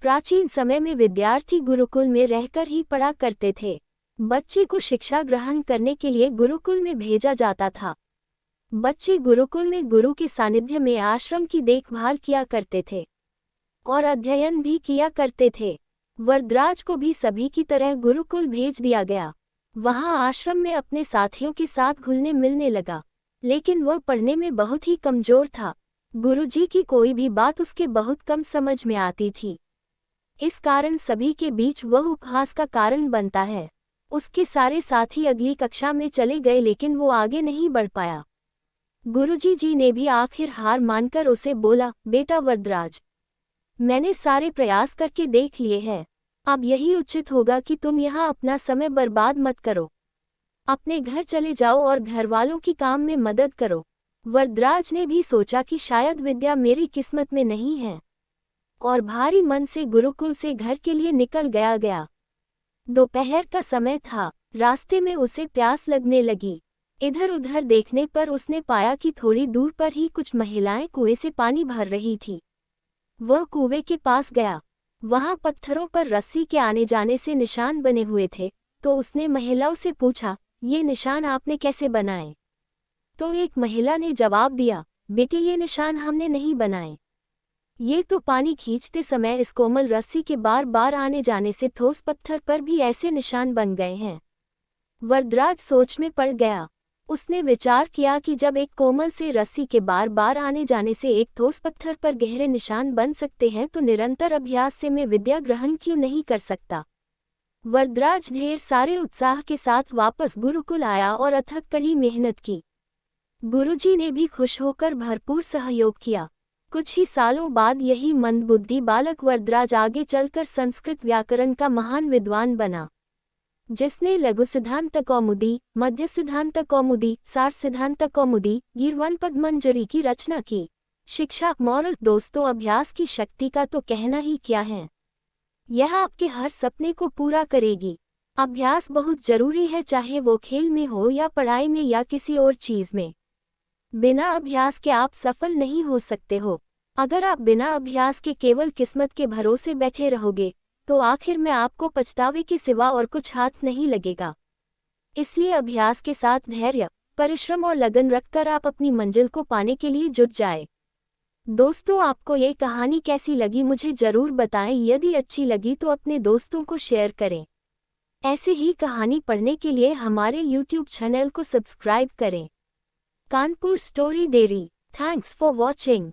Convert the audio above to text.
प्राचीन समय में विद्यार्थी गुरुकुल में रहकर ही पढ़ा करते थे। बच्चे को शिक्षा ग्रहण करने के लिए गुरुकुल में भेजा जाता था। बच्चे गुरुकुल में गुरु के सानिध्य में आश्रम की देखभाल किया करते थे और अध्ययन भी किया करते थे। वरदराज को भी सभी की तरह गुरुकुल भेज दिया गया। वहां आश्रम में अपने साथियों के साथ घुलने मिलने लगा, लेकिन वह पढ़ने में बहुत ही कमजोर था। गुरुजी की कोई भी बात उसके बहुत कम समझ में आती थी। इस कारण सभी के बीच वह उपहास का कारण बनता है। उसके सारे साथी अगली कक्षा में चले गए, लेकिन वो आगे नहीं बढ़ पाया। गुरुजी जी ने भी आखिर हार मानकर उसे बोला, बेटा वरदराज, मैंने सारे प्रयास करके देख लिए हैं। अब यही उचित होगा कि तुम यहाँ अपना समय बर्बाद मत करो। अपने घर चले जाओ और घरवालों की काम में मदद करो। वरदराज ने भी सोचा कि शायद विद्या मेरी किस्मत में नहीं है, और भारी मन से गुरुकुल से घर के लिए निकल गया। दोपहर का समय था। रास्ते में उसे प्यास लगने लगी। इधर उधर देखने पर उसने पाया कि थोड़ी दूर पर ही कुछ महिलाएं कुएं से पानी भर रही थी। वह कुएं के पास गया। वहां पत्थरों पर रस्सी के आने जाने से निशान बने हुए थे, तो उसने महिलाओं से पूछा, ये निशान आपने कैसे बनाए? तो एक महिला ने जवाब दिया, बेटे ये निशान हमने नहीं बनाए। ये तो पानी खींचते समय इस कोमल रस्सी के बार बार आने जाने से ठोस पत्थर पर भी ऐसे निशान बन गए हैं। वरदराज सोच में पड़ गया। उसने विचार किया कि जब एक कोमल से रस्सी के बार बार आने जाने से एक ठोस पत्थर पर गहरे निशान बन सकते हैं, तो निरंतर अभ्यास से मैं विद्या ग्रहण क्यों नहीं कर सकता। वरदराज ढेर सारे उत्साह के साथ वापस गुरुकुल आया और अथक कड़ी मेहनत की। गुरुजी ने भी खुश होकर भरपूर सहयोग किया। कुछ ही सालों बाद यही मंदबुद्धि बालक वरदराज आगे चलकर संस्कृत व्याकरण का महान विद्वान बना, जिसने लघु सिद्धांत कौमुदी, मध्य सिद्धांत कौमुदी, सार सिद्धांत कौमुदी, गीर्वाण पद्मंजरी की रचना की। शिक्षा मॉरल दोस्तों, अभ्यास की शक्ति का तो कहना ही क्या है। यह आपके हर सपने को पूरा करेगी। अभ्यास बहुत जरूरी है, चाहे वो खेल में हो या पढ़ाई में या किसी और चीज में। बिना अभ्यास के आप सफल नहीं हो सकते हो। अगर आप बिना अभ्यास के केवल किस्मत के भरोसे बैठे रहोगे, तो आखिर में आपको पछतावे के सिवा और कुछ हाथ नहीं लगेगा। इसलिए अभ्यास के साथ धैर्य, परिश्रम और लगन रखकर आप अपनी मंजिल को पाने के लिए जुट जाए। दोस्तों, आपको ये कहानी कैसी लगी मुझे जरूर बताएं। यदि अच्छी लगी तो अपने दोस्तों को शेयर करें। ऐसे ही कहानी पढ़ने के लिए हमारे YouTube चैनल को सब्सक्राइब करें। Kanpur story dairy. Thanks for watching.